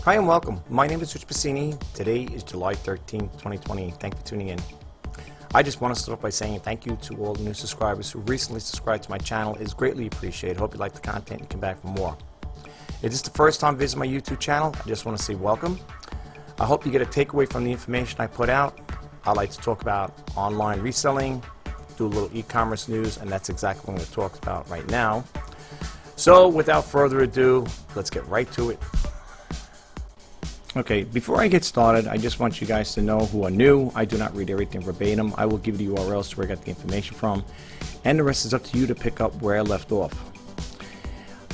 Hi and welcome. My name is Rich Pasini. Today is July 13th, 2020. Thank you for tuning in. I just want to start off by saying thank you to all the new subscribers who recently subscribed to my channel. It is greatly appreciated. Hope you like the content and come back for more. If this is the first time visiting my YouTube channel, I just want to say welcome. I hope you get a takeaway from the information I put out. I like to talk about online reselling, do a little e-commerce news, and that's exactly what I'm going to talk about right now. So without further ado, let's get right to it. Okay, before I get started, I just want you guys to know who are new. I do not read everything verbatim. I will give you the URLs to where I got the information from, and the rest is up to you to pick up where I left off.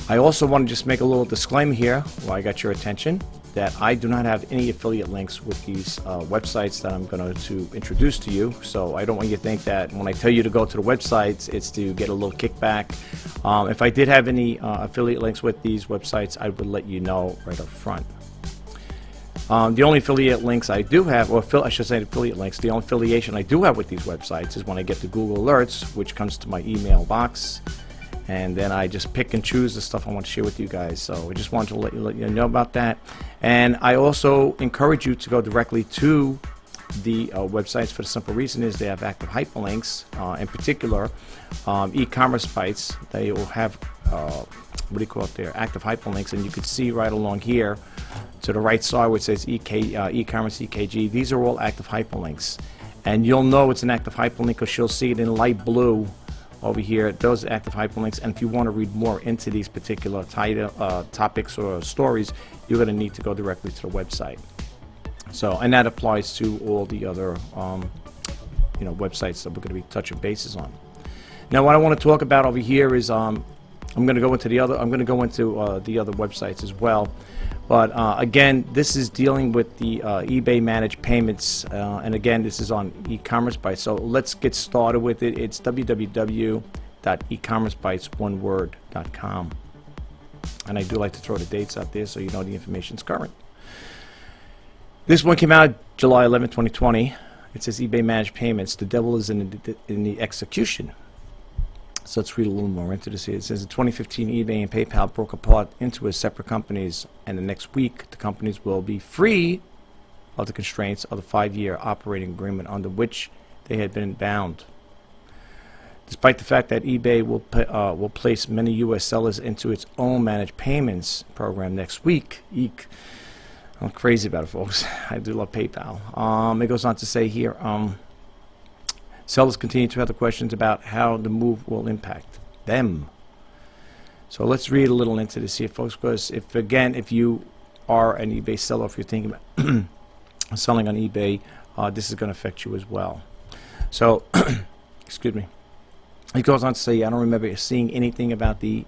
I also want to just make a little disclaimer here while I got your attention that I do not have any affiliate links with these websites that I'm going to introduce to you. So I don't want you to think that when I tell you to go to the websites, it's to get a little kickback. If I did have any affiliate links with these websites, I would let you know right up front. The only affiliate links I do have, or I should say affiliate links, the only affiliation I do have with these websites is when I get the Google Alerts, which comes to my email box, and then I just pick and choose the stuff I want to share with you guys. So I just wanted to let you know about that. And I also encourage you to go directly to the websites for the simple reason is they have active hyperlinks, in particular e-commerce sites. They will have what do you call it there, active hyperlinks, and you can see right along here to the right side where it says e-commerce EKG. These are all active hyperlinks, and you'll know it's an active hyperlink because you'll see it in light blue over here. Those are active hyperlinks, and if you want to read more into these particular topics or stories, you're going to need to go directly to the website. So, and that applies to all the other websites that we're going to be touching bases on. Now, what I want to talk about over here is I'm going to go into the other websites as well. But again, this is dealing with the eBay managed payments, and again, this is on e-commerce bytes. So let's get started with it. It's www.ecommercebytes.com, and I do like to throw the dates out there so you know the information's current. This one came out July 11, 2020. It says eBay managed payments. The devil is in the execution. So let's read a little more into this here. It says in 2015, eBay and PayPal broke apart into as separate companies, and the next week, the companies will be free of the constraints of the 5-year operating agreement under which they had been bound. Despite the fact that eBay will place many U.S. sellers into its own managed payments program next week. Eek. I'm crazy about it, folks. I do love PayPal. It goes on to say here, sellers continue to have the questions about how the move will impact them. So let's read a little into this here, folks, because if you are an eBay seller, if you're thinking about selling on eBay, this is going to affect you as well. So, excuse me. It goes on to say, I don't remember seeing anything about the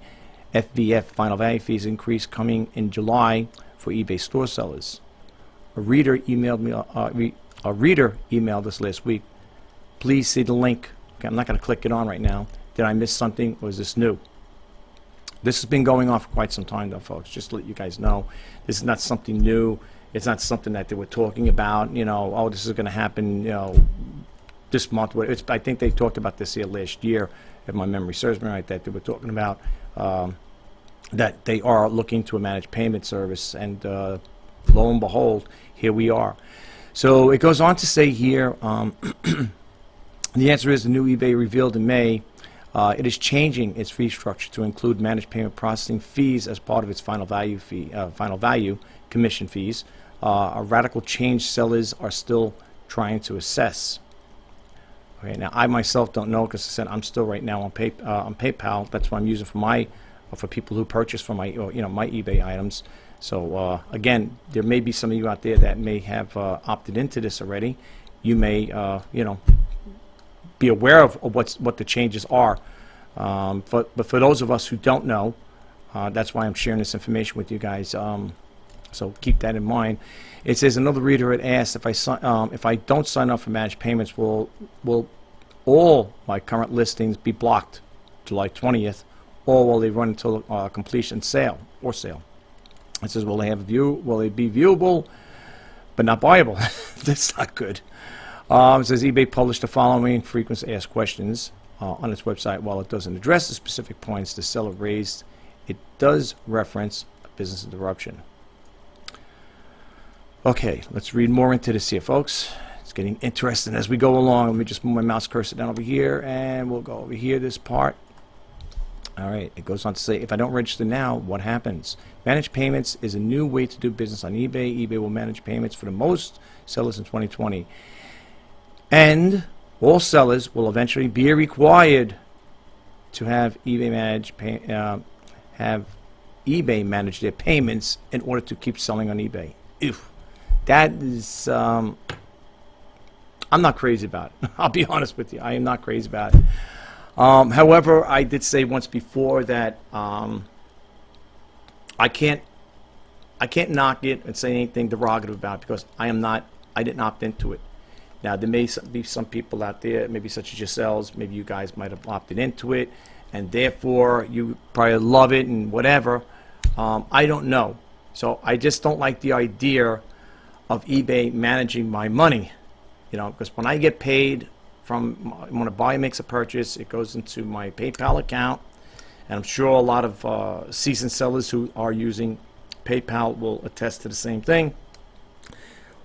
FVF, final value fees increase, coming in July for eBay store sellers. A reader emailed us last week. Please see the link. Okay, I'm not going to click it on right now. Did I miss something, or is this new? This has been going on for quite some time, though, folks. Just to let you guys know, this is not something new. It's not something that they were talking about. Oh, this is going to happen. This month. I think they talked about this here last year, if my memory serves me right. That they were talking about that they are looking to a managed payment service, and lo and behold, here we are. So it goes on to say here. The answer is the new eBay revealed in May. It is changing its fee structure to include managed payment processing fees as part of its final value commission fees. A radical change sellers are still trying to assess. Okay, now I myself don't know because I said I'm still right now on PayPal. That's what I'm using for people who purchase from my my eBay items. So again, there may be some of you out there that may have opted into this already. You may be aware of what the changes are, but for those of us who don't know, that's why I'm sharing this information with you guys. So keep that in mind. It says another reader had asked if I don't sign up for managed payments, will all my current listings be blocked July 20th, or will they run until completion sale? It says will they be viewable but not buyable? That's not good. It says eBay published the following frequently asked questions on its website. While it doesn't address the specific points the seller raised, it does reference business interruption. Okay, let's read more into this here, folks. It's getting interesting as we go along. Let me just move my mouse cursor down over here, and we'll go over here, this part. All right, it goes on to say, if I don't register now, what happens? Managed payments is a new way to do business on eBay. eBay will manage payments for the most sellers in 2020. And all sellers will eventually be required to have eBay manage their payments in order to keep selling on eBay. Ew. That is, I'm not crazy about it. I'll be honest with you. I am not crazy about it. However, I did say once before that I can't knock it and say anything derogative about it because I didn't opt into it. Now, there may be some people out there, maybe such as yourselves, maybe you guys might have opted into it, and therefore you probably love it and whatever. I don't know. So I just don't like the idea of eBay managing my money, because when I get paid when a buyer makes a purchase, it goes into my PayPal account, and I'm sure a lot of seasoned sellers who are using PayPal will attest to the same thing.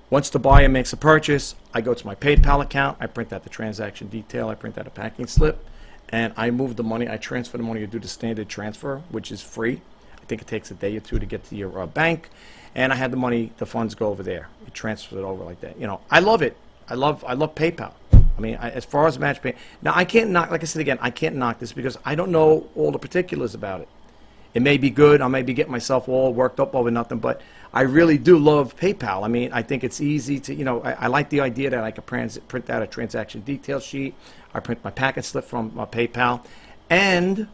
Once the buyer makes a purchase, I go to my PayPal account, I print out the transaction detail, I print out a packing slip, and I move the money, I transfer the money, I do the standard transfer, which is free. I think it takes a day or two to get to your bank, and I had the money, the funds go over there. It transfers it over like that. I love it. I love PayPal. I mean, as far as match pay, now I can't knock, like I said again, I can't knock this because I don't know all the particulars about it. It may be good, I may be getting myself all worked up over nothing, but I really do love PayPal. I mean, I think it's easy to, I like the idea that I could print out a transaction detail sheet. I print my packet slip from PayPal, and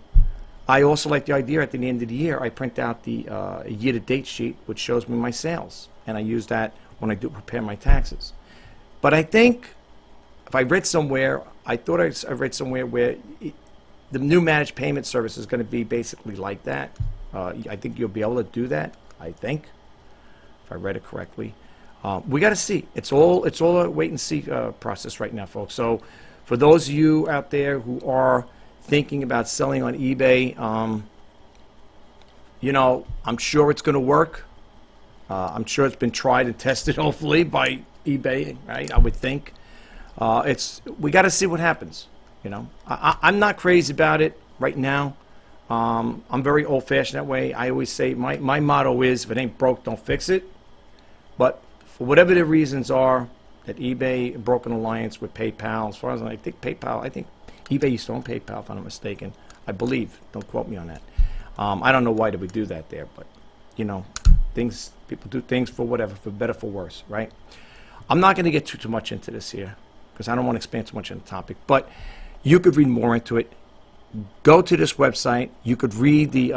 I also like the idea at the end of the year, I print out the year-to-date sheet, which shows me my sales, and I use that when I do prepare my taxes. But I think, if I read somewhere, I thought I read somewhere where the new managed payment service is going to be basically like that. I think you'll be able to do that, I think, if I read it correctly. We got to see. It's all a wait-and-see process right now, folks. So for those of you out there who are thinking about selling on eBay, I'm sure it's going to work. I'm sure it's been tried and tested, hopefully, by eBay, right? I would think. We got to see what happens. I'm not crazy about it right now. I'm very old-fashioned that way. I always say my motto is, if it ain't broke, don't fix it. But for whatever the reasons are, that eBay broke an alliance with PayPal. As far as I think eBay used to own PayPal, if I'm not mistaken. I believe. Don't quote me on that. I don't know why they would do that there, but people do things for whatever, for better, for worse, right? I'm not going to get too much into this here because I don't want to expand too much on the topic, but you could read more into it. Go to this website. You could read the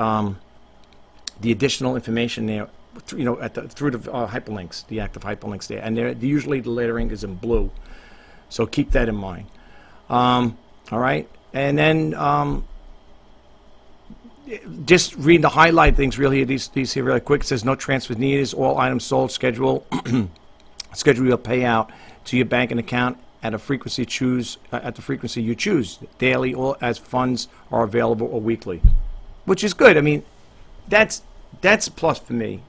additional information there, through the hyperlinks, the active hyperlinks there, and usually the lettering is in blue, so keep that in mind. All right, and then just read the highlight things. Really, these here really quick. It says no transfer needed. All items sold. Schedule your payout to your banking account at the frequency you choose, daily or as funds are available, or weekly, which is good. I mean, that's a plus for me.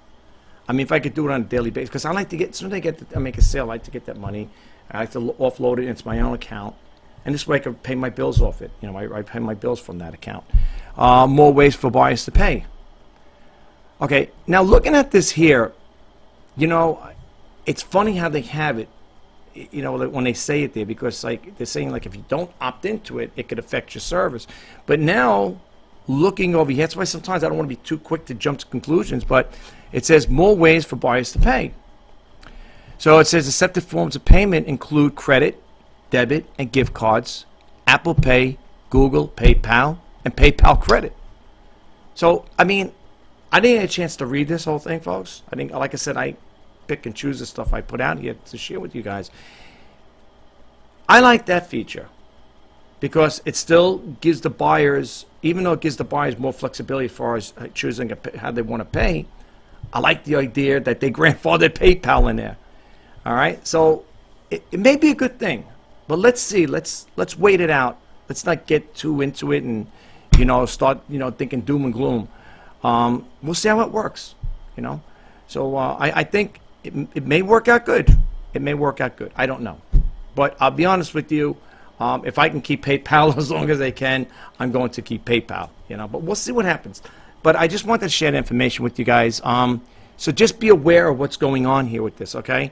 I mean, if I could do it on a daily basis, because I like to get, as soon as I make a sale, I like to get that money. I like to offload it into my own account, and this way I can pay my bills off it. I pay my bills from that account. More ways for buyers to pay. Okay, now looking at this here, it's funny how they have it, when they say it there, because they're saying if you don't opt into it, it could affect your service. But now, looking over here, that's why sometimes I don't want to be too quick to jump to conclusions, but it says more ways for buyers to pay. So it says accepted forms of payment include credit, debit, and gift cards, Apple Pay, Google, PayPal, and PayPal Credit. So, I mean, I didn't get a chance to read this whole thing, folks. I think, like I said, I pick and choose the stuff I put out here to share with you guys. I like that feature because it still gives the buyers, even though it gives the buyers more flexibility as far as choosing how they want to pay, I like the idea that they grandfather PayPal in there. All right, so it may be a good thing, but let's see. Let's wait it out. Let's not get too into it and start thinking doom and gloom. We'll see how it works. So I think it may work out good. It may work out good. I don't know. But I'll be honest with you. If I can keep PayPal as long as I can, I'm going to keep PayPal. But we'll see what happens. But I just wanted to share the information with you guys. So just be aware of what's going on here with this, okay?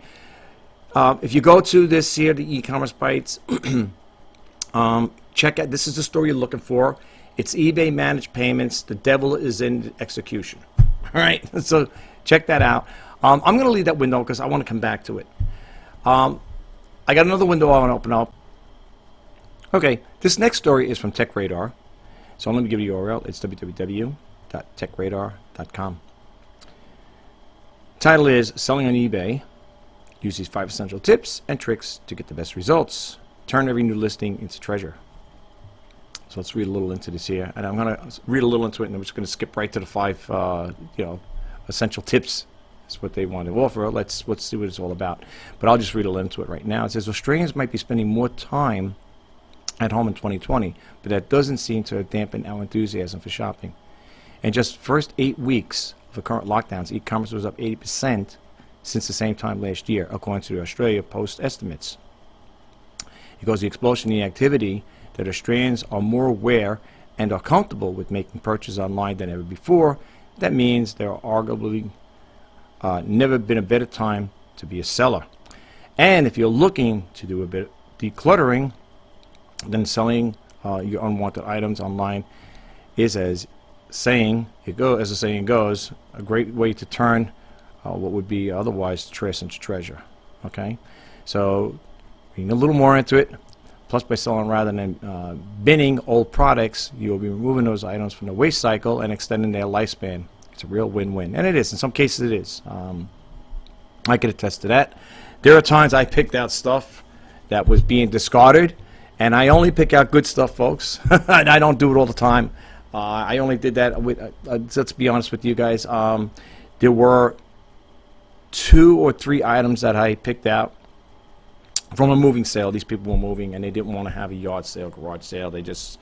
If you go to this here, the e-commerce bites, check out. This is the story you're looking for. It's eBay managed payments. The devil is in execution. All right. So check that out. I'm going to leave that window because I want to come back to it. I got another window I want to open up. Okay, this next story is from TechRadar. So let me give you the URL. It's www.techradar.com. Title is Selling on eBay. Use these 5 essential tips and tricks to get the best results. Turn every new listing into treasure. So let's read a little into this here. And I'm going to read a little into it, and I'm just going to skip right to the 5 essential tips. That's what they want to offer. Let's see what it's all about. But I'll just read a little into it right now. It says Australians might be spending more time at home in 2020, but that doesn't seem to dampen our enthusiasm for shopping. In just the first 8 weeks of the current lockdowns, e-commerce was up 80% since the same time last year, according to the Australia Post estimates. It goes, the explosion in the activity that Australians are more aware and are comfortable with making purchases online than ever before. That means there are arguably never been a better time to be a seller. And if you're looking to do a bit of decluttering, then selling your unwanted items online is, as the saying goes, a great way to turn what would be otherwise trash into treasure. Okay, so reading a little more into it. Plus, by selling rather than binning old products, you will be removing those items from the waste cycle and extending their lifespan. It's a real win-win, and it is. In some cases, it is. I can attest to that. There are times I picked out stuff that was being discarded. And I only pick out good stuff, folks. And I don't do it all the time. I only did that with, let's be honest with you guys. There were 2 or 3 items that I picked out from a moving sale. These people were moving, and they didn't want to have a yard sale, garage sale. They just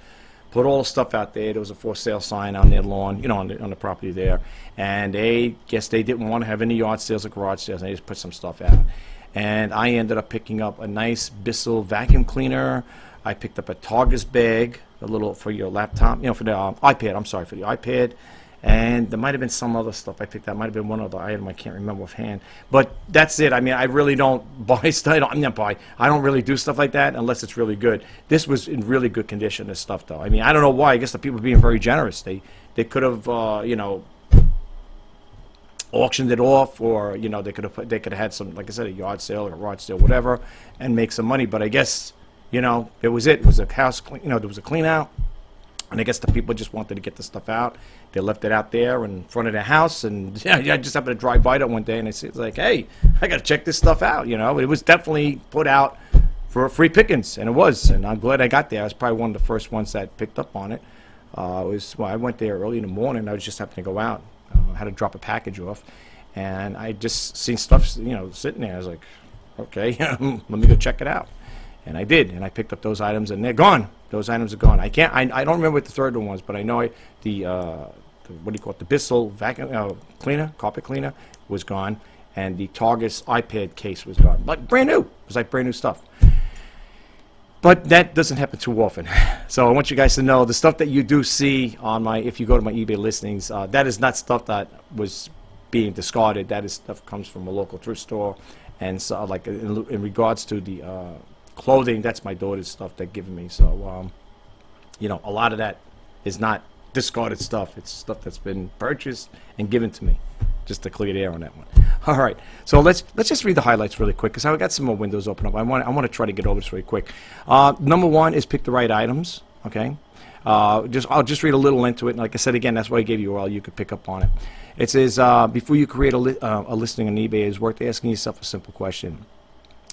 put all the stuff out there. There was a for sale sign on their lawn, on the property there. And they didn't want to have any yard sales or garage sales, and they just put some stuff out. And I ended up picking up a nice Bissell vacuum cleaner. I picked up a Targus bag, a little for your laptop, for the iPad. I'm sorry, for the iPad. And there might have been some other stuff I picked up. Might have been one other item I can't remember offhand. But that's it. I mean, I really don't buy stuff. I don't really do stuff like that unless it's really good. This was in really good condition, this stuff, though. I mean, I don't know why. I guess the people were being very generous. They could have, auctioned it off, or they could have had some, like I said, a yard sale or a garage sale, whatever, and make some money. But I guess it was a house clean, there was a clean out, and I guess the people just wanted to get the stuff out. They left it out there in front of their house, and I just happened to drive by that one day, and it's like, hey, I got to check this stuff out. It was definitely put out for free pickings, and it was, and I'm glad I got there. I was probably one of the first ones that picked up on it. I went there early in the morning. I was just happened to go out. I had to drop a package off, and I just seen stuff, sitting there. I was like, okay, let me go check it out, and I did, and I picked up those items, and they're gone. Those items are gone. I don't remember what the third one was, but I know the what do you call it? The Bissell vacuum cleaner, carpet cleaner, was gone, and the Targus iPad case was gone. Like brand new. It was like brand new stuff. But that doesn't happen too often. So I want you guys to know the stuff that you do see on if you go to my eBay listings, that is not stuff that was being discarded. That is stuff comes from a local thrift store. And so, like in regards to the clothing, that's my daughter's stuff they're giving me. So, a lot of that is not discarded stuff. It's stuff that's been purchased and given to me. Just to clear the air on that one. All right, so let's just read the highlights really quick because I got some more windows open up. I want to try to get over this really quick. Number 1 is pick the right items. Okay, I'll just read a little into it. And like I said again, that's why I gave you all. You could pick up on it. It says before you create a listing on eBay, it's worth asking yourself a simple question: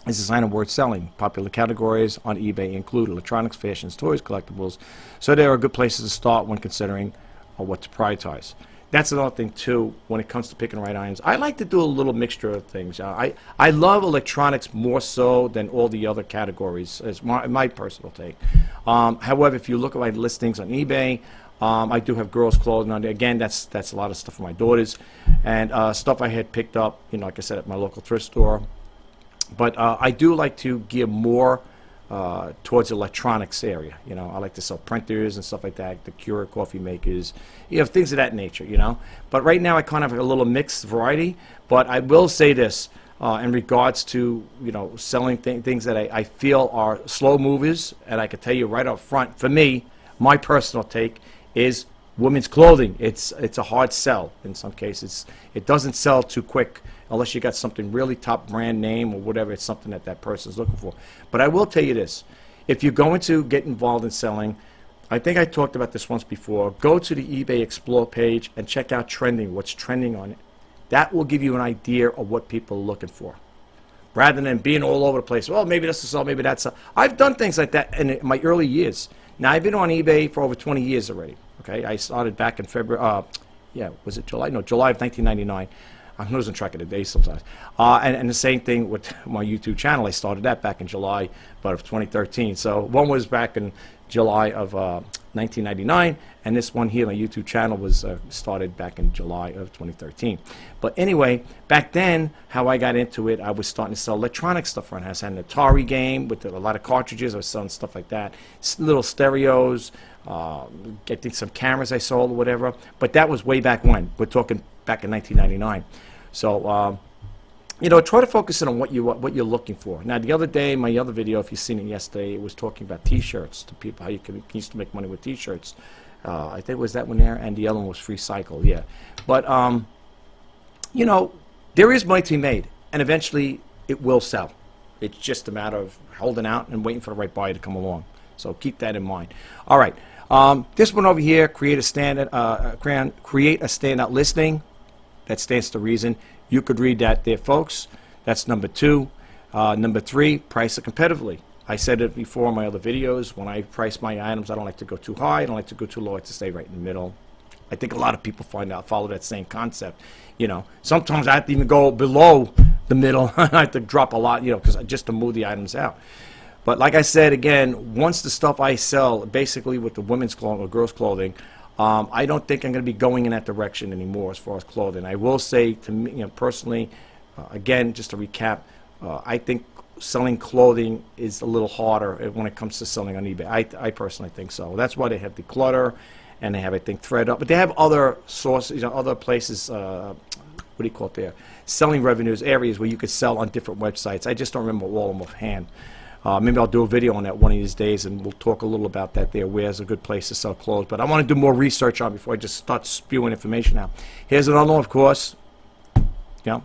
is this item worth selling? Popular categories on eBay include electronics, fashions, toys, collectibles. So there are good places to start when considering what to prioritize. That's another thing, too, when it comes to picking the right items. I like to do a little mixture of things. I love electronics more so than all the other categories, is my personal take. However, if you look at my listings on eBay, I do have girls' clothing on there. Again, that's a lot of stuff for my daughters, and stuff I had picked up, like I said, at my local thrift store. But I do like to gear more towards the electronics area. I like to sell printers and stuff like that, the Keurig coffee makers, things of that nature. But right now I kind of have a little mixed variety. But I will say this in regards to selling things that I feel are slow movers, and I can tell you right up front, for me, my personal take is women's clothing. It's a hard sell in some cases. It doesn't sell too quick unless you got something really top brand name or whatever. It's something that person's looking for. But I will tell you this. If you're going to get involved in selling, I think I talked about this once before, go to the eBay Explore page and check out trending, what's trending on it. That will give you an idea of what people are looking for, rather than being all over the place. Well, maybe that's a sell, maybe that's a... I've done things like that in my early years. Now, I've been on eBay for over 20 years already. Okay, I started back in February, was it July? No, July of 1999. I'm losing track of the days sometimes. And the same thing with my YouTube channel. I started that back in July of 2013. So one was back in July of 1999, and this one here, my YouTube channel, was started back in July of 2013. But anyway, back then, how I got into it, I was starting to sell electronic stuff around. I had an Atari game with a lot of cartridges. I was selling stuff like that, little stereos, getting some cameras I sold or whatever. But that was way back when. We're talking back in 1999. So, try to focus in on what you're looking for. Now, the other day, my other video, if you've seen it yesterday, it was talking about T-shirts to people, how you can used to make money with T-shirts. I think it was that one there, and the other one was Free Cycle, yeah. But, there is money to be made, and eventually it will sell. It's just a matter of holding out and waiting for the right buyer to come along. So keep that in mind. All right, this one over here, create a standout listing. That stands to reason. You could read that there, folks. That's number 2. Number 3, price it competitively. I said it before in my other videos. When I price my items, I don't like to go too high. I don't like to go too low. I like to stay right in the middle. I think a lot of people follow that same concept. Sometimes I have to even go below the middle. I have to drop a lot, because just to move the items out. But like I said, again, once the stuff I sell, basically with the women's clothing or girls' clothing, I don't think I'm going to be going in that direction anymore as far as clothing. I will say, to me, personally, again, just to recap, I think selling clothing is a little harder when it comes to selling on eBay. I personally think so. That's why they have Declutter, and they have, I think, ThreadUp. But they have other sources, other places, what do you call it there? Selling revenues, areas where you could sell on different websites. I just don't remember all of them offhand. Maybe I'll do a video on that one of these days, and we'll talk a little about that there, where's a good place to sell clothes. But I want to do more research on before I just start spewing information out. Here's another one, of course.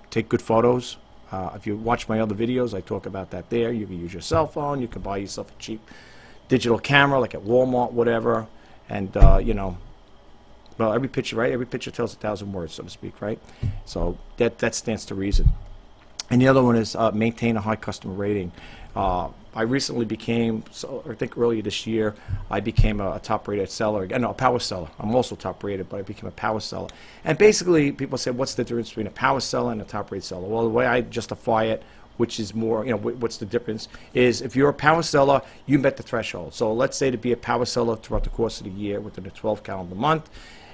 Take good photos. If you watch my other videos, I talk about that there. You can use your cell phone. You can buy yourself a cheap digital camera, like at Walmart, whatever. And, well, every picture, right? Every picture tells 1,000 words, so to speak, right? So that stands to reason. And the other one is maintain a high customer rating. I recently became, I think earlier this year, I became a top-rated seller. No, a power seller. I'm also top-rated, but I became a power seller. And basically, people say, what's the difference between a power seller and a top-rated seller? Well, the way I justify it, which is more, what's the difference, is if you're a power seller, you met the threshold. So let's say to be a power seller throughout the course of the year, within a 12 calendar month,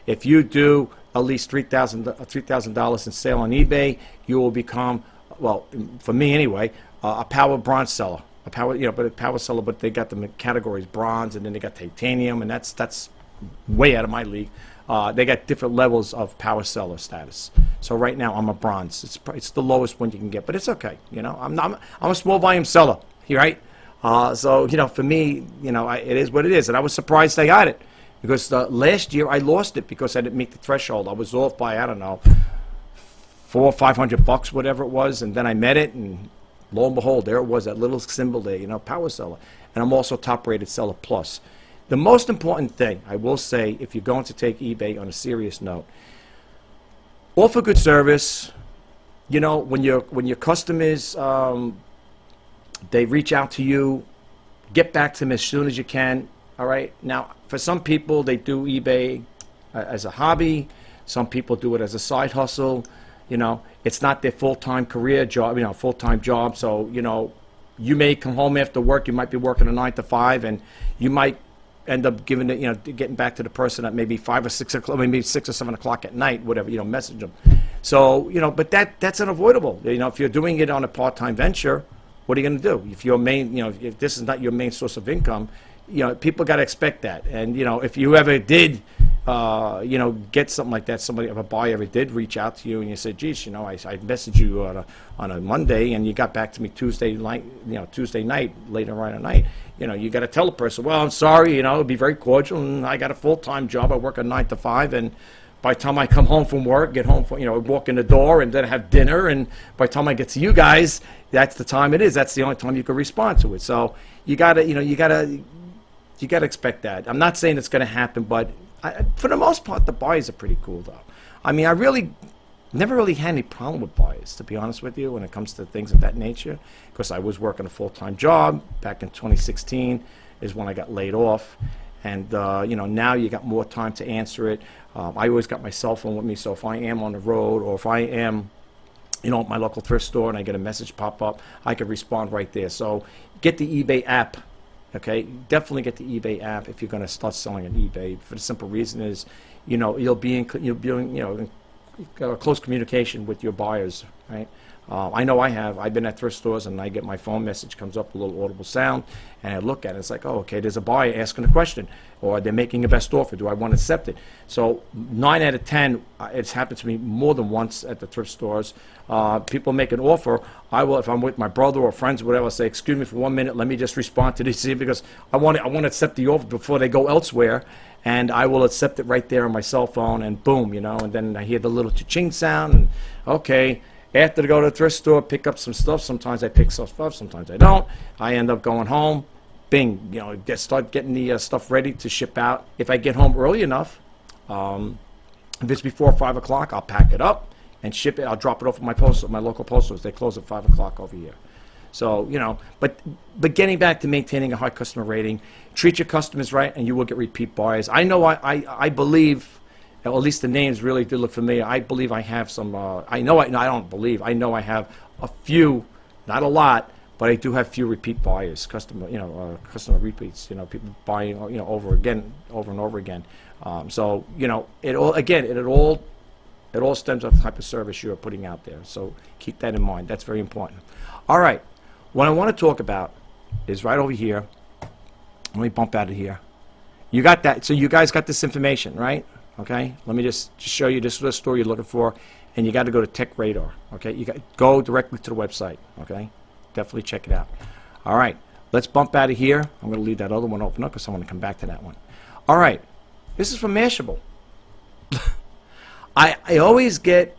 if you do at least $3,000 in sale on eBay, you will become, well, for me anyway, a power bronze seller. A power, but a power seller, but they got the categories bronze, and then they got titanium, and that's way out of my league. They got different levels of power seller status. So right now I'm a bronze. It's the lowest one you can get, but it's okay. I'm a small volume seller, right? So for me, it is what it is, and I was surprised I got it because last year I lost it because I didn't meet the threshold. I was off by, I don't know, $400 or $500, whatever it was, and then I met it, and lo and behold, there it was, that little symbol there, power seller. And I'm also top-rated seller plus. The most important thing, I will say, if you're going to take eBay on a serious note, offer good service. When your customers, they reach out to you, get back to them as soon as you can. All right. Now, for some people, they do eBay as a hobby. Some people do it as a side hustle. It's not their full-time career job, full-time job. So, you may come home after work. You might be working a 9 to 5, and you might end up giving it, getting back to the person at maybe 5 or 6 o'clock, maybe 6 or 7 o'clock at night, whatever, message them. So, but that's unavoidable. If you're doing it on a part-time venture, what are you going to do? If your main, if this is not your main source of income, people got to expect that. And, if you ever did, get something like that, somebody, if a buyer ever did reach out to you and you said, geez, I messaged you on a Monday and you got back to me Tuesday night, later on at night, you got to tell the person, well, I'm sorry, be very cordial, and I got a full-time job. I work a 9 to 5, and by the time I come home from work, get home, walk in the door and then have dinner, and by the time I get to you guys, that's the time it is. That's the only time you can respond to it. So you gotta expect that. I'm not saying it's going to happen, but for the most part, the buyers are pretty cool, though. I mean, I really never really had any problem with buyers, to be honest with you, when it comes to things of that nature, because I was working a full-time job back in 2016 is when I got laid off. And, now you got more time to answer it. I always got my cell phone with me, so if I am on the road or if I am, at my local thrift store and I get a message pop up, I can respond right there. So get the eBay app, okay? Definitely get the eBay app if you're going to start selling on eBay. For the simple reason is, you'll be in close communication with your buyers, right? I know I've been at thrift stores and I get my phone message, comes up a little audible sound, and I look at it, it's like, oh, okay, there's a buyer asking a question, or they're making a best offer, do I want to accept it? So 9 out of 10, it's happened to me more than once at the thrift stores. People make an offer, I will, if I'm with my brother or friends or whatever, I'll say, excuse me for 1 minute, let me just respond to this, because I want to accept the offer before they go elsewhere, and I will accept it right there on my cell phone, and boom, and then I hear the little cha-ching sound, and okay. After to go to the thrift store, pick up some stuff. Sometimes I pick stuff up, sometimes I don't. I end up going home, bing, start getting the stuff ready to ship out. If I get home early enough, if it's before 5 o'clock, I'll pack it up and ship it. I'll drop it off at my local post stores. They close at 5 o'clock over here. So, but getting back to maintaining a high customer rating, treat your customers right, and you will get repeat buyers. I know I believe, at least the names really do look familiar. I believe I have some, I know I have a few, not a lot, but I do have few repeat buyers, customer repeats, people buying, over and over again. So, it all stems off the type of service you're putting out there. So keep that in mind. That's very important. All right. What I want to talk about is right over here. Let me bump out of here. You got that. So you guys got this information, right? Okay, let me just show you this is the store you're looking for, and you got to go to Tech Radar. Okay, you got go directly to the website. Okay, definitely check it out. All right, let's bump out of here. I'm going to leave that other one open up because I want to come back to that one. All right, this is from Mashable. I always get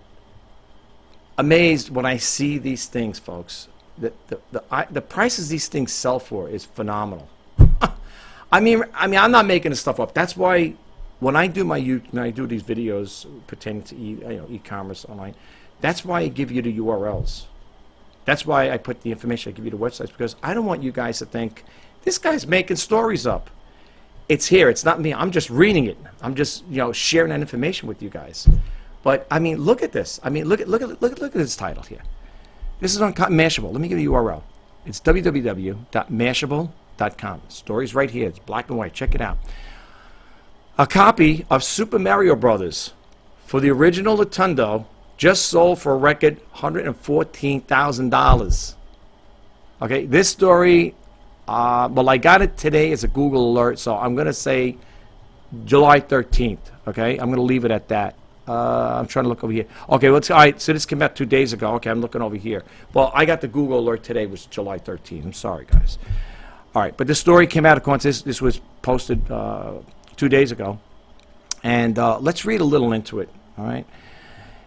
amazed when I see these things, folks. The prices these things sell for is phenomenal. I mean, I'm not making this stuff up. That's why. When I do these videos pertaining to e-commerce online, that's why I give you the URLs. That's why I put the information. I give you the websites, because I don't want you guys to think this guy's making stories up. It's here. It's not me. I'm just reading it. I'm just sharing that information with you guys. But I mean, look at this. I mean, look at this title here. This is on Mashable. Let me give you the URL. It's www.mashable.com. Story's right here. It's black and white. Check it out. A copy of Super Mario Brothers for the original Nintendo just sold for a record $114,000. Okay, this story, well, I got it today as a Google alert, so I'm going to say July 13th. Okay, I'm going to leave it at that. I'm trying to look over here. Okay, all right, so this came out 2 days ago. Okay, I'm looking over here. Well, I got the Google alert today, which was July 13th. I'm sorry, guys. All right, but the story came out, of course, this was posted 2 days ago, and let's read a little into it. All right,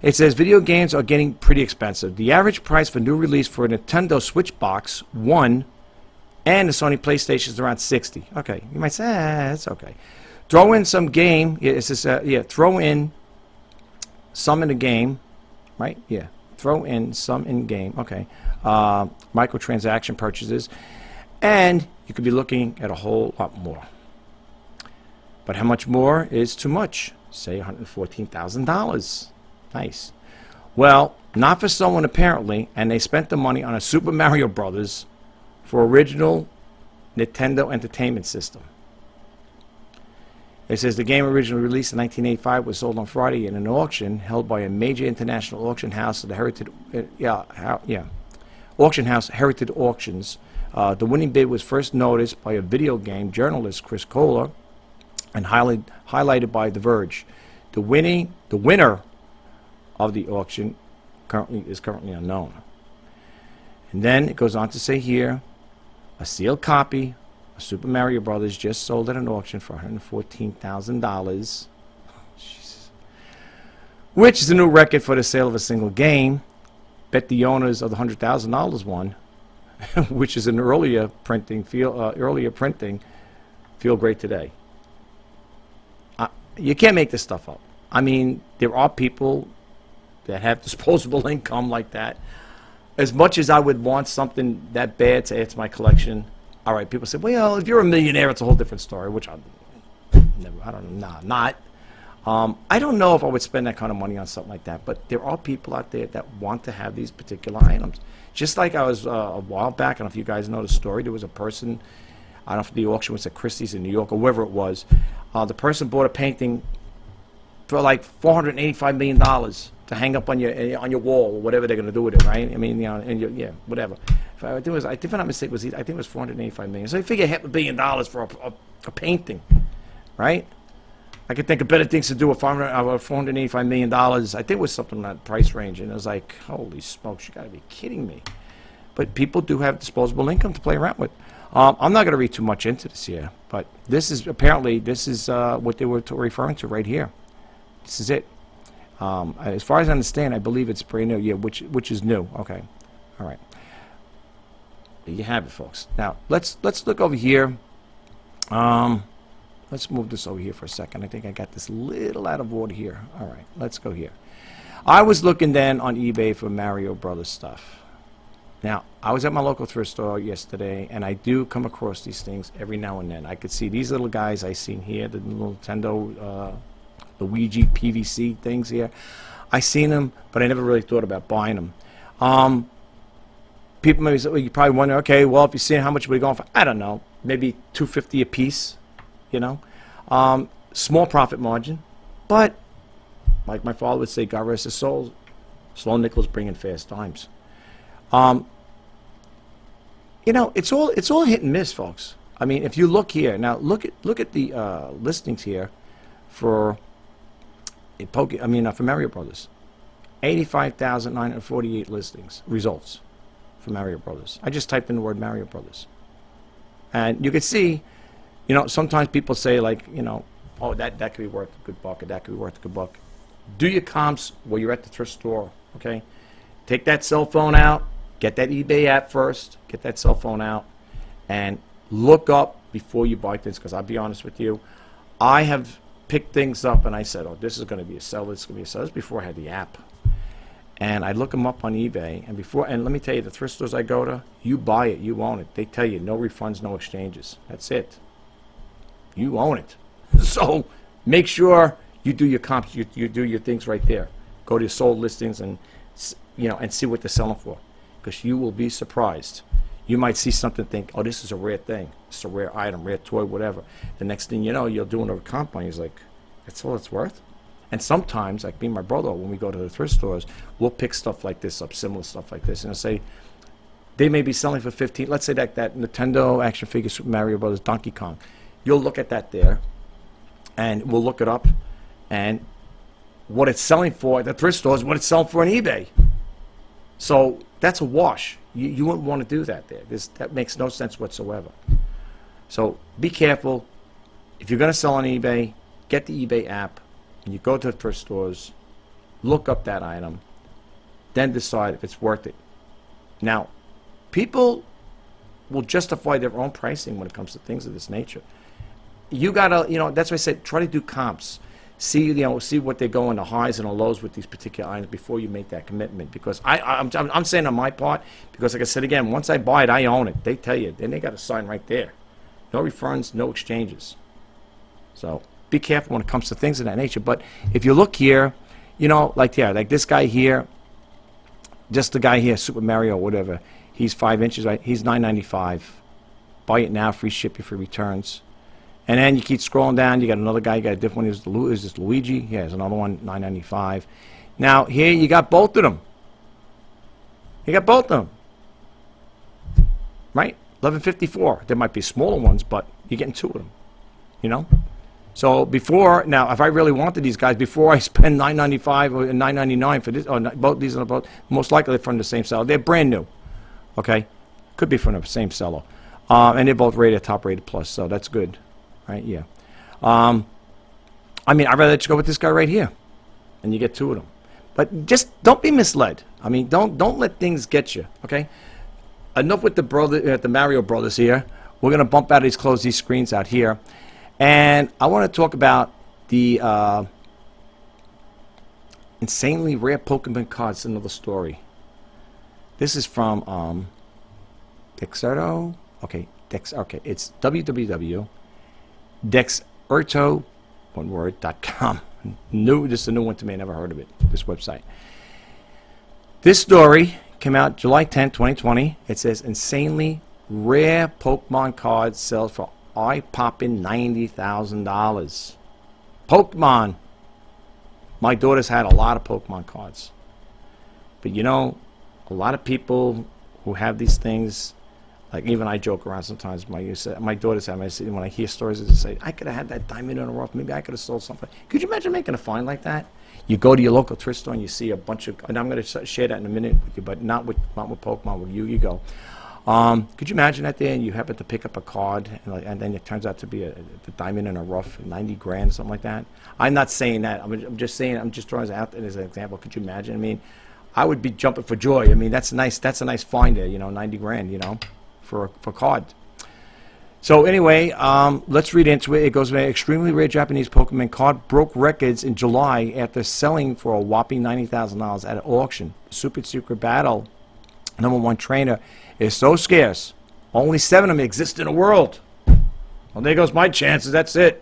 it says video games are getting pretty expensive. The average price for new release for a Nintendo Switch Box 1 and the Sony PlayStation is around $60. Okay, you might say that's okay. Throw in some game. Yeah, it says throw in some in the game, right? Yeah, throw in some in game. Okay, microtransaction purchases, and you could be looking at a whole lot more. But how much more is too much? Say $114,000. Nice. Well, not for someone apparently, and they spent the money on a Super Mario Brothers for original Nintendo Entertainment System. It says the game originally released in 1985 was sold on Friday in an auction held by a major international auction house, the Heritage, auction house Heritage Auctions. The winning bid was first noticed by a video game journalist, Chris Kohler, and highlighted by The Verge. The winner of the auction is currently unknown. And then it goes on to say here, a sealed copy of Super Mario Brothers just sold at an auction for $114,000, which is a new record for the sale of a single game. Bet the owners of the $100,000 won, which is an earlier printing. Feel great today. You can't make this stuff up. I mean, there are people that have disposable income like that. As much as I would want something that bad to add to my collection, all right, people say, well, if you're a millionaire, it's a whole different story, which I'm not. I don't know if I would spend that kind of money on something like that, but there are people out there that want to have these particular items. Just like I was a while back, I don't know if you guys know the story, there was a person, I don't know if the auction was at Christie's in New York or wherever it was, the person bought a painting for like $485 million to hang up on your wall or whatever they're going to do with it, right? I mean, and whatever. If I'm not mistaken, I think it was $485 million. So you figure $500 million for a painting, right? I could think of better things to do with $485 million. I think it was something in that price range, and it was like, holy smokes, you got to be kidding me. But people do have disposable income to play around with. I'm not going to read too much into this here, but this is what they were referring to right here. This is it. As far as I understand, I believe it's brand new. Yeah, which is new. Okay, all right. There you have it, folks. Now let's look over here. Let's move this over here for a second. I think I got this little out of order here. All right, let's go here. I was looking then on eBay for Mario Brothers stuff. Now, I was at my local thrift store yesterday, and I do come across these things every now and then. I could see these little guys I seen here, the little Nintendo Luigi PVC things here. I seen them, but I never really thought about buying them. People maybe say, well, you probably wonder, okay, well, if you're seeing how much we're going for, I don't know, maybe $250 a piece, you know. Small profit margin, but like my father would say, God rest his soul, slow nickels bring in fast dimes. You know, it's all hit and miss, folks. I mean, if you look here now, look at the listings here for for Mario Brothers, 85,948 listings results for Mario Brothers. I just typed in the word Mario Brothers, and you can see, you know, sometimes people say like, you know, oh, that could be worth a good buck, or that could be worth a good buck. Do your comps while you're at the thrift store, okay? Take that cell phone out, get that eBay app first, get that cell phone out, and look up before you buy things, because I'll be honest with you, I have picked things up and I said, oh, this is going to be a seller, this is going to be a seller. This is before I had the app. And I look them up on eBay, and let me tell you, the thrift stores I go to, you buy it, you own it. They tell you no refunds, no exchanges. That's it. You own it. So make sure you do your comps, you do your things right there. Go to your sold listings and, you know, and see what they're selling for, because you will be surprised. You might see something and think, oh, this is a rare thing. It's a rare item, rare toy, whatever. The next thing you know, you're doing a comp on you. It's like, that's all it's worth? And sometimes, like me and my brother, when we go to the thrift stores, we'll pick stuff like this up, similar stuff like this, and I'll say, they may be selling for 15. Let's say that Nintendo action figure Super Mario Brothers Donkey Kong. You'll look at that there, and we'll look it up, and what it's selling for at the thrift store is what it's selling for on eBay. So that's a wash. You wouldn't want to do that there. That makes no sense whatsoever. So be careful. If you're going to sell on eBay, get the eBay app, and you go to the thrift stores, look up that item, then decide if it's worth it. Now, people will justify their own pricing when it comes to things of this nature. You gotta, you know, that's why I said try to do comps. See what they go in the highs and the lows with these particular items before you make that commitment. Because I'm saying on my part, because like I said again, once I buy it, I own it. They tell you, then they got a sign right there. No refunds, no exchanges. So be careful when it comes to things of that nature. But if you look here, you know, like this guy here, just the guy here, Super Mario, whatever. He's 5 inches, right? He's $9.95. Buy it now, free shipping, free returns. And then you keep scrolling down. You got another guy. You got a different one. Is this Luigi? Yeah, there's another one, $9.95. Now here you got both of them. You got both of them, right? $11.54. There might be smaller ones, but you're getting two of them. You know. So before now, if I really wanted these guys, before I spend $9.95 or $9.99 for this, both these are both most likely from the same seller. They're brand new. Okay, could be from the same seller, and they're both rated top rated plus, so that's good, right? Yeah. I mean, I'd rather just go with this guy right here, and you get two of them. But just don't be misled. I mean, don't let things get you. Okay. Enough with the Mario brothers here. We're gonna bump out of these, close these screens out here. And I want to talk about the insanely rare Pokemon cards. Another story. This is from Dexerto. Okay, it's www.dexerto, one word, .com. This is a new one to me. I never heard of it. This website. This story came out July 10, 2020. It says insanely rare Pokemon cards sells for eye-popping $90,000. Pokemon. My daughter's had a lot of Pokemon cards. But you know, a lot of people who have these things, like even I joke around sometimes. My daughter's have, when I hear stories, they say, I could have had that diamond in a rough. Maybe I could have sold something. Could you imagine making a find like that? You go to your local thrift store and you see a bunch of, and I'm going to share that in a minute with you, but not with Pokemon, with you go. Could you imagine that there and you happen to pick up a card and then it turns out to be the diamond in a rough, 90 grand, something like that? I'm not saying that. I'm just saying, I'm just throwing it out as an example. Could you imagine? I mean, I would be jumping for joy. I mean, that's nice. That's a nice find there, you know, 90 grand, you know, for a card. So anyway, let's read into it. It goes, extremely rare Japanese Pokemon card broke records in July after selling for a whopping $90,000 at an auction. Super secret battle. #1 trainer is so scarce. Only 7 of them exist in the world. Well, there goes my chances. That's it.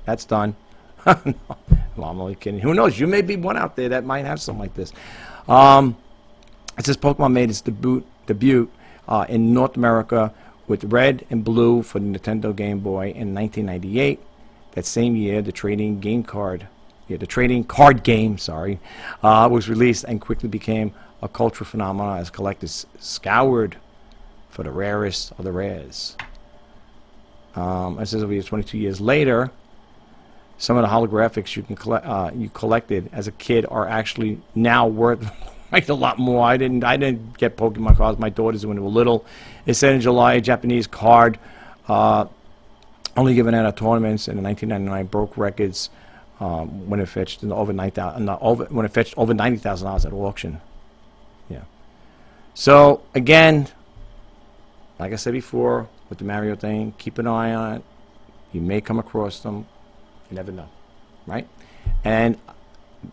That's done. Well, I'm only kidding. Who knows? You may be one out there that might have something like this. It says Pokemon made its debut in North America with red and blue for the Nintendo Game Boy in 1998. That same year, the trading card game, was released and quickly became a cultural phenomenon as collectors scoured for the rarest of the rares. It says over here, 22 years later, some of the holographics you collected as a kid are actually now worth like a lot more. I didn't get Pokemon cards. My daughters when they were little. It said in July, a Japanese card only given at tournaments in 1999 broke records when it fetched over $90,000 at auction. Yeah. So again, like I said before, with the Mario thing, keep an eye on it. You may come across them. You never know, right? And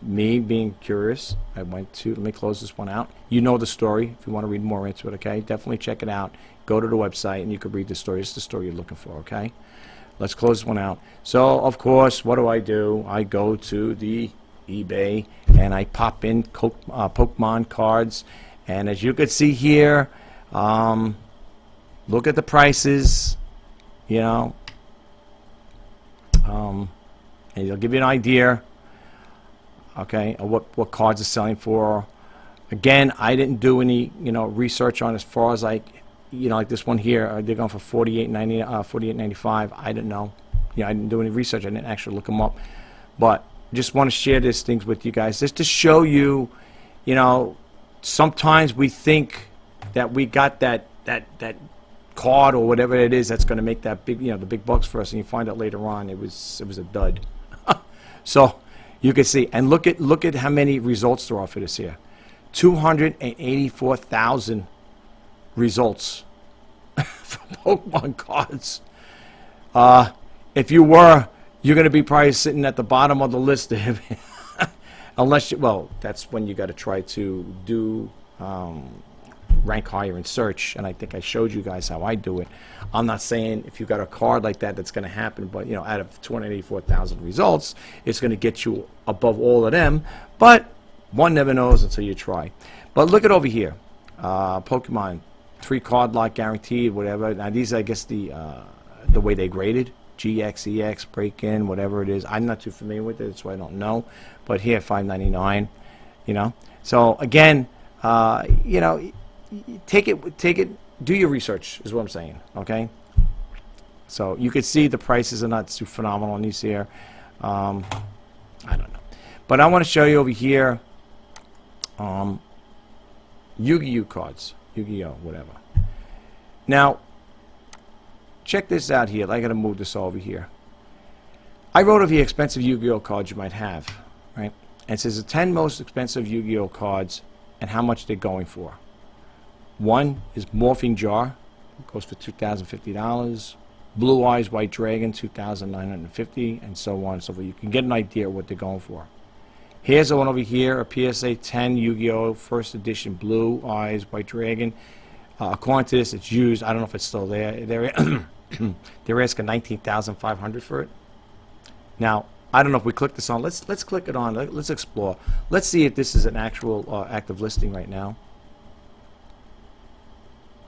me being curious, I went to, let me close this one out. You know the story. If you want to read more into it, okay? Definitely check it out. Go to the website and you can read the story. It's the story you're looking for, okay? Let's close this one out. So, of course, what do? I go to the eBay and I pop in Pokemon cards. And as you can see here, look at the prices, you know. And it'll give you an idea, okay, of what cards are selling for. Again, I didn't do any, research on as far as like, like this one here. They're going for $48.95. I didn't know. I didn't do any research. I didn't actually look them up. But just want to share these things with you guys, just to show you, sometimes we think that we got that card or whatever it is that's going to make that big, the big bucks for us, and you find out later on it was a dud. So you can see, and look at how many results there are for this here. 284,000 results for Pokemon cards. If you're going to be probably sitting at the bottom of the list, unless that's when you got to try to do rank higher in search, and I think I showed you guys how I do it. I'm not saying if you got a card like that that's going to happen, but out of 284,000 results, it's going to get you above all of them. But one never knows until you try. But look at over here, Pokemon 3 card lot guaranteed, whatever. Now these, I guess, the way they graded. GXEX break-in, whatever it is. I'm not too familiar with it, so I don't know. But here, $5.99. You know. So again, you know, take it. Do your research is what I'm saying. Okay. So you can see the prices are not too phenomenal on these here. I don't know, but I want to show you over here. Yu-Gi-Oh cards, Yu-Gi-Oh, whatever. Now, check this out here. I got to move this over here. I wrote over here expensive Yu-Gi-Oh cards you might have, right? And it says the 10 most expensive Yu-Gi-Oh cards and how much they're going for. One is Morphing Jar, goes for $2,050. Blue Eyes White Dragon, $2,950, and so on and so forth. You can get an idea of what they're going for. Here's the one over here, a PSA 10 Yu-Gi-Oh! First Edition Blue Eyes White Dragon. According to this, it's used. I don't know if it's still there. They're asking $19,500 for it. Now, I don't know if we click this on. Let's click it on. Let's explore. Let's see if this is an actual active listing right now.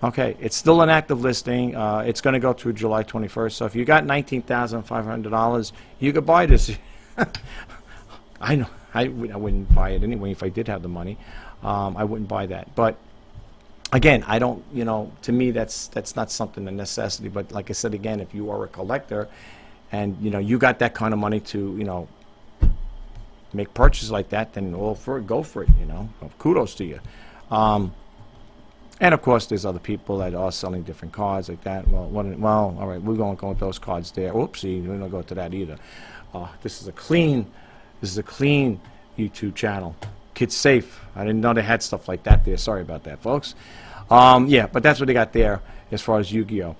Okay, it's still an active listing. It's going to go through July 21st. So if you got $19,500, you could buy this. I know. I wouldn't buy it anyway if I did have the money. I wouldn't buy that. But again, I don't, you know, to me that's not something a necessity. But like I said again, if you are a collector and, you know, you got that kind of money to, you know, make purchases like that, then go for it, you know. Kudos to you. And of course, there's other people that are selling different cards like that. Well, all right, we're going to go with those cards there. Oopsie, we're not going to go to that either. This is a clean YouTube channel. Kids Safe. I didn't know they had stuff like that there. Sorry about that, folks. Yeah, but that's what they got there as far as Yu-Gi-Oh.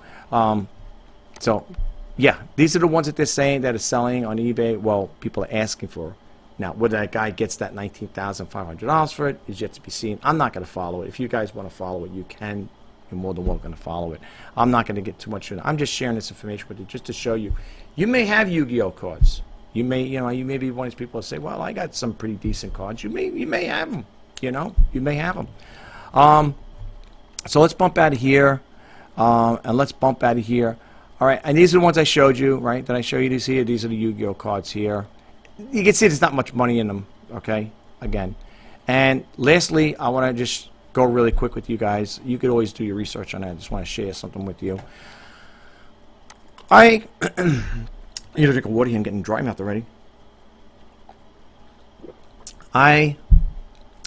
So, yeah, these are the ones that they're saying that are selling on eBay. Well, people are asking for. Now, whether that guy gets that $19,500 for it is yet to be seen. I'm not going to follow it. If you guys want to follow it, you can. You're more than welcome to follow it. I'm not going to get too much in it. I'm just sharing this information with you just to show you. You may have Yu-Gi-Oh cards. You may be one of these people that say, "Well, I got some pretty decent cards." You may have them. You know, you may have them. So let's bump out of here, and let's bump out of here. All right, and these are the ones I showed you, right? Did I show you these here? These are the Yu-Gi-Oh cards here. You can see there's not much money in them, okay, again. And lastly, I want to just go really quick with you guys. You could always do your research on that. I just want to share something with you. I need to drink a water here. I'm getting dry mouth already. I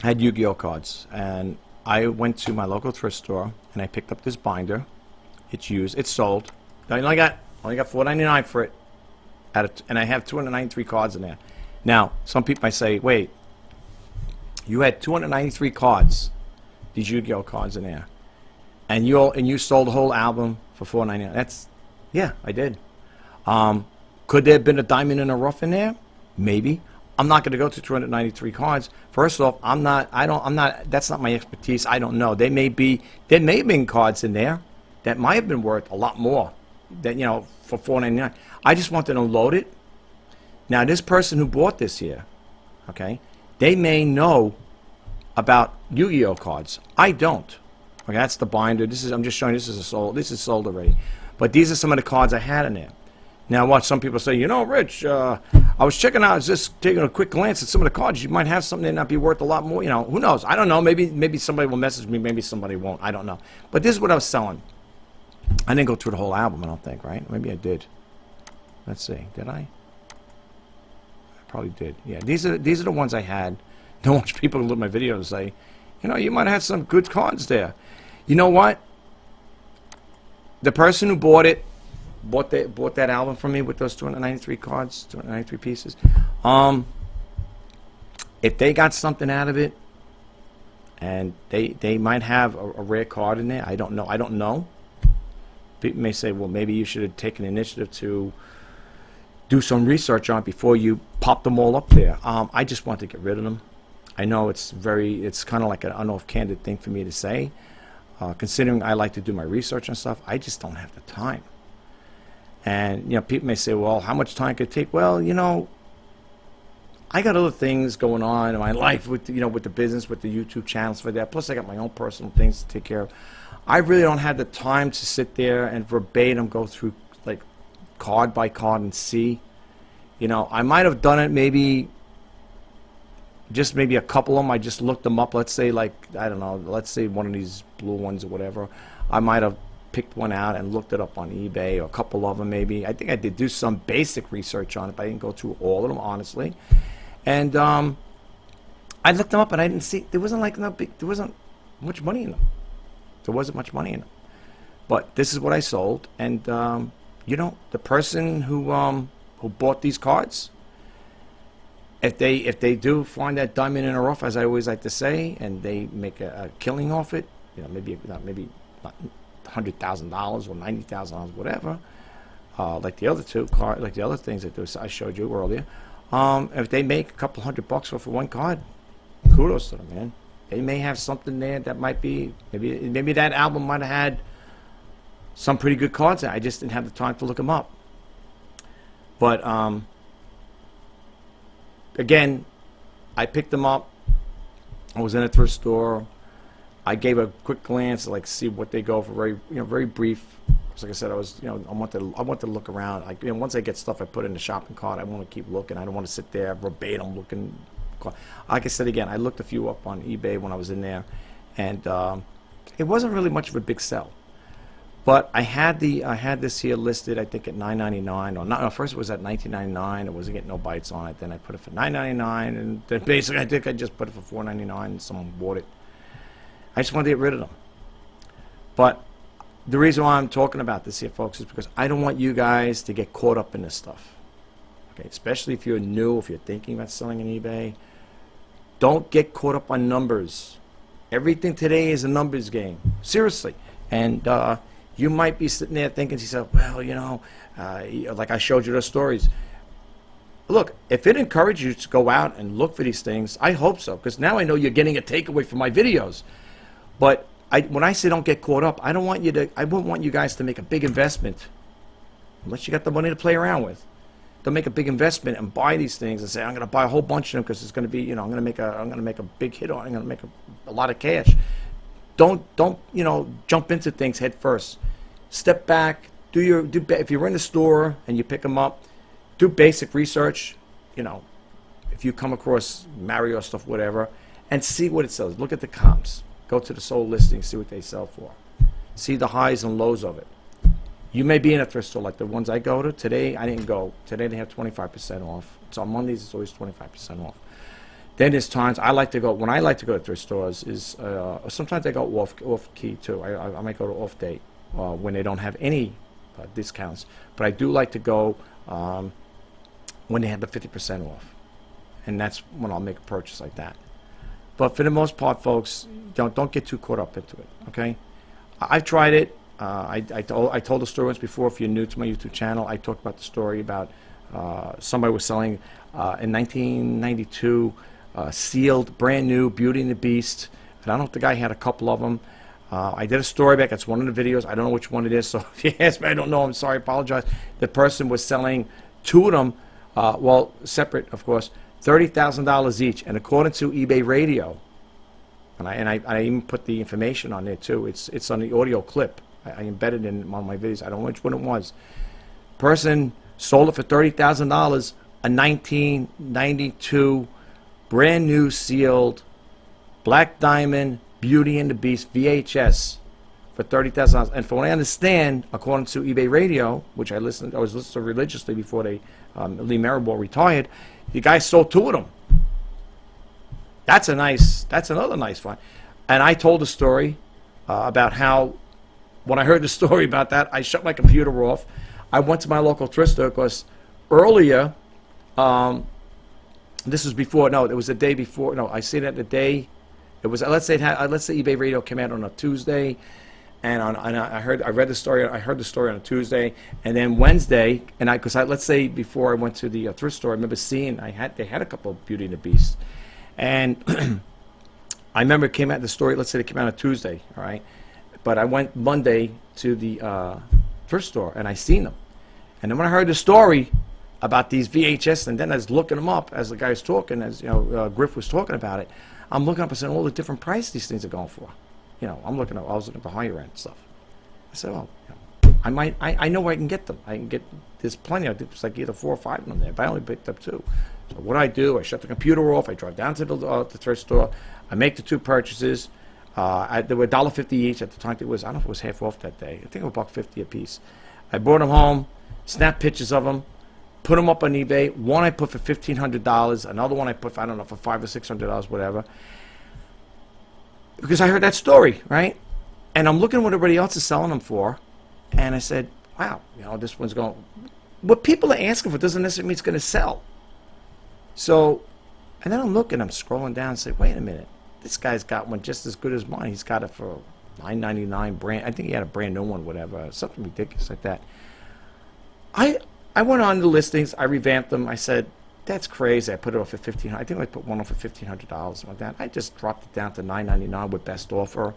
had Yu-Gi-Oh cards, and I went to my local thrift store, and I picked up this binder. It's used. It's sold. I only got $4.99 for it. And I have 293 cards in there. Now, some people might say, wait, you had 293 cards, these Yu-Gi-Oh cards in there, and you sold the whole album for $4.99. Yeah, I did. Could there have been a diamond in a rough in there? Maybe. I'm not going to go to 293 cards. First off, that's not my expertise. I don't know. There may have been cards in there that might have been worth a lot more than, you know, for $4.99. I just wanted to load it. Now, this person who bought this here, okay, they may know about Yu-Gi-Oh cards. I don't. Okay, that's the binder. I'm just showing you this is sold. This is sold already. But these are some of the cards I had in there. Now, watch some people say, you know, Rich, I was checking out, just taking a quick glance at some of the cards. You might have something that might be worth a lot more. You know, who knows? I don't know. Maybe somebody will message me. Maybe somebody won't. I don't know. But this is what I was selling. I didn't go through the whole album, I don't think, right? Maybe I did. Let's see. Did I? I probably did. Yeah, these are the ones I had. Don't watch people look at my video and say, you know, you might have had some good cards there. You know what? The person who bought that album from me with those 293 cards, 293 pieces. If they got something out of it, and they might have a rare card in there. I don't know. People may say, well, maybe you should have taken initiative to do some research on it before you pop them all up there. I just want to get rid of them. I know it's kind of like an unoff-candid thing for me to say. Considering I like to do my research and stuff, I just don't have the time. And, you know, people may say, well, how much time could it take? Well, you know, I got other things going on in my life with, you know, with the business, with the YouTube channels for that. Plus, I got my own personal things to take care of. I really don't have the time to sit there and verbatim go through, like, card by card and see. You know, I might have done it maybe a couple of them. I just looked them up. Let's say, like, I don't know, let's say one of these blue ones or whatever. I might have picked one out and looked it up on eBay, or a couple of them maybe. I think I did do some basic research on it, but I didn't go through all of them, honestly. And I looked them up, and I didn't see, there wasn't much money in them. There wasn't much money in them. But this is what I sold, and you know, the person who bought these cards, if they do find that diamond in the rough, as I always like to say, and they make a killing off it, you know, maybe not $100,000 or $90,000, whatever, like the other like the other things that I showed you earlier. If they make a couple $100 off of one card, kudos to them, man. They may have something there that might be, maybe that album might have had some pretty good cards in it. I just didn't have the time to look them up. But again, I picked them up. I was in a thrift store. I gave a quick glance to, like, see what they go for, very brief. Because, like I said, I want to look around. Like, once I get stuff I put in the shopping cart, I want to keep looking. I don't want to sit there verbatim looking. Like I said again, I looked a few up on eBay when I was in there, and it wasn't really much of a big sell. But I had this here listed, I think, at $9.99, or no, first it was at $19.99. It wasn't getting no bites on it. Then I put it for $9.99, and then basically I think I just put it for $4.99, and someone bought it. I just wanted to get rid of them. But the reason why I'm talking about this here, folks, is because I don't want you guys to get caught up in this stuff. Okay, especially if you're new, if you're thinking about selling on eBay. Don't get caught up on numbers. Everything today is a numbers game. Seriously. And you might be sitting there thinking to yourself, well, you know, like I showed you those stories. Look, if it encourages you to go out and look for these things, I hope so, because now I know you're getting a takeaway from my videos. But when I say don't get caught up, I wouldn't want you guys to make a big investment, unless you got the money to play around with. Don't make a big investment and buy these things and say, I'm going to buy a whole bunch of them because it's going to be, you know, I'm going to make a big hit on it. I'm going to make a lot of cash. Don't you know, jump into things head first. Step back. If you're in the store and you pick them up, do basic research. You know, if you come across Mario stuff, whatever, and see what it sells. Look at the comps. Go to the sold listings, see what they sell for. See the highs and lows of it. You may be in a thrift store like the ones I go to. Today, I didn't go. Today, they have 25% off. So on Mondays, it's always 25% off. Then there's times I like to go. When I like to go to thrift stores is sometimes I go off key too. I might go to off date when they don't have any discounts. But I do like to go when they have the 50% off, and that's when I'll make a purchase like that. But for the most part, folks, don't get too caught up into it. Okay, I've tried it. I told the story once before. If you're new to my YouTube channel, I talked about the story about somebody was selling in 1992 sealed, brand new Beauty and the Beast. And I don't know if the guy had a couple of them. I did a story back. It's one of the videos. I don't know which one it is. So if you ask me, I don't know. I'm sorry. I apologize. The person was selling two of them, well, separate, of course, $30,000 each. And according to eBay Radio, and I even put the information on there too. It's on the audio clip. I embedded it in one of my videos. I don't know which one it was. Person sold it for $30,000, a 1992 brand new sealed Black Diamond Beauty and the Beast VHS for $30,000. And from what I understand, according to eBay Radio, which I was listening to religiously before Lee Maribor retired, the guy sold two of them. That's another nice find. And I told a story about how when I heard the story about that, I shut my computer off. I went to my local thrift store because earlier, this was before. No, it was the day before. No, I seen it the day. It was let's say eBay Radio came out on a Tuesday, and I read the story. I heard the story on a Tuesday, and then Wednesday, and let's say before I went to the thrift store, I remember seeing they had a couple of Beauty and the Beast, and I remember it came out the story. Let's say it came out on Tuesday, all right. But I went Monday to the thrift store, and I seen them. And then when I heard the story about these VHS, and then I was looking them up as the guy was talking, as you know, Griff was talking about it, I'm looking up and saying all the different prices these things are going for. You know, I was looking at the higher end stuff. I said, oh, you know, I know where I can get them. I can get, there's plenty. I think it's like either 4 or 5 of them there, but I only picked up 2. So what I do, I shut the computer off. I drive down to the thrift store. I make the 2 purchases. They were $1.50 each at the time. It was, I don't know if it was half off that day. I think it was $1.50 a piece. I brought them home, snapped pictures of them, put them up on eBay. One I put for $1,500. Another one I put for, I don't know, for $500 or $600, whatever. Because I heard that story, right? And I'm looking at what everybody else is selling them for, and I said, wow, you know, this one's going, what people are asking for doesn't necessarily mean it's going to sell. So, and then I'm looking, I'm scrolling down and say, wait a minute, this guy's got one just as good as mine. He's got it for $9.99 brand. I think he had a brand new one, whatever, something ridiculous like that. I went on the listings, I revamped them, I said, that's crazy. I put it off at $1,500. I think I put one off at $1,500, something like that. I just dropped it down to $9.99 with best offer.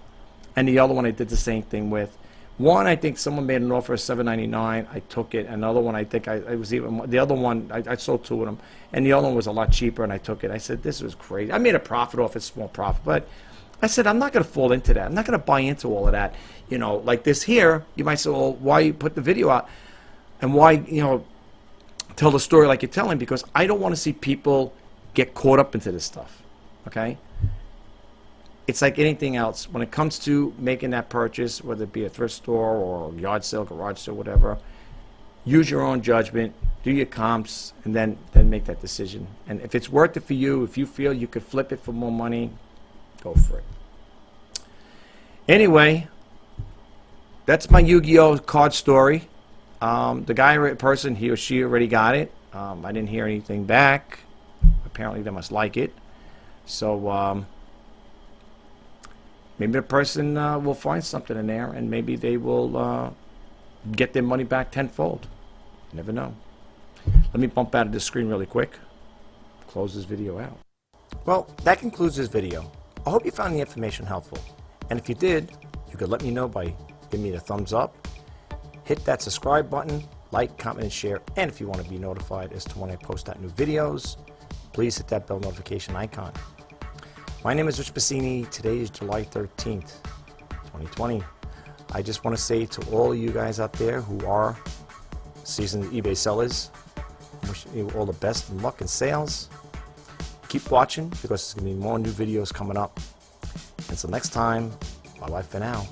And the other one I did the same thing with. One, I think someone made an offer of $7.99. I took it. Another one, I think it was even, the other one, I sold 2 of them. And the other one was a lot cheaper, and I took it. I said, this was crazy. I made a profit off it, small profit. But I said, I'm not going to fall into that. I'm not going to buy into all of that. You know, like this here, you might say, well, why you put the video out? And why, you know, tell the story like you're telling? Because I don't want to see people get caught up into this stuff, okay? It's like anything else. When it comes to making that purchase, whether it be a thrift store or yard sale, garage sale, whatever, use your own judgment, do your comps, and then make that decision. And if it's worth it for you, if you feel you could flip it for more money, go for it. Anyway, that's my Yu-Gi-Oh card story. The person, he or she already got it. I didn't hear anything back. Apparently they must like it. So maybe the person will find something in there, and maybe they will get their money back tenfold. You never know. Let me bump out of this screen really quick. Close this video out. Well, that concludes this video. I hope you found the information helpful. And if you did, you could let me know by giving me the thumbs up. Hit that subscribe button, like, comment, and share. And if you want to be notified as to when I post out new videos, please hit that bell notification icon. My name is Rich Pasini. Today is July 13th, 2020. I just want to say to all you guys out there who are seasoned eBay sellers, I wish you all the best and luck in sales. Keep watching because there's going to be more new videos coming up. Until next time, bye-bye for now.